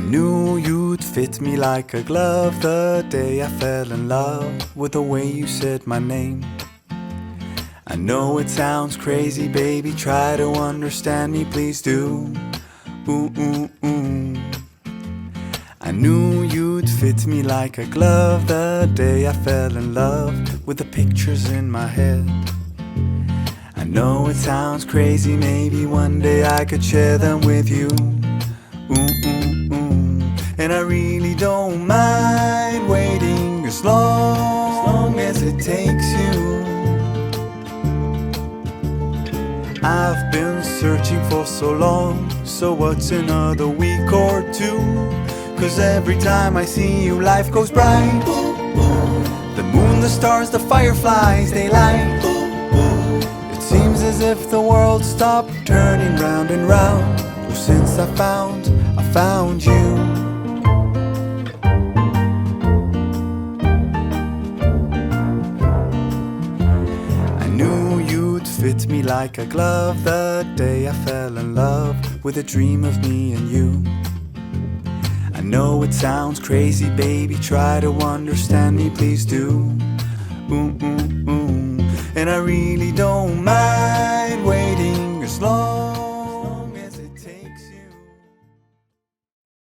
knew you'd fit me like a glove the day I fell in love with the way you said my name. I know it sounds crazy, baby, try to understand me, please do. Ooh, ooh, ooh. I knew you'd fit me like a glove the day I fell in love with the pictures in my head. I know it sounds crazy, maybe one day I could share them with you. Ooh, ooh, ooh. And I really don't mind waiting as long as it takes you. I've been searching for so long, so what's another week or two? 'Cause every time I see you life goes bright. The moon, the stars, the fireflies, they light. It seems as if the world stopped turning round and round. Well, since I found you. I knew you'd fit me like a glove the day I fell in love with a dream of me and you. I know it sounds crazy, baby, try to understand me, please do. Ooh, ooh, ooh. And I really don't mind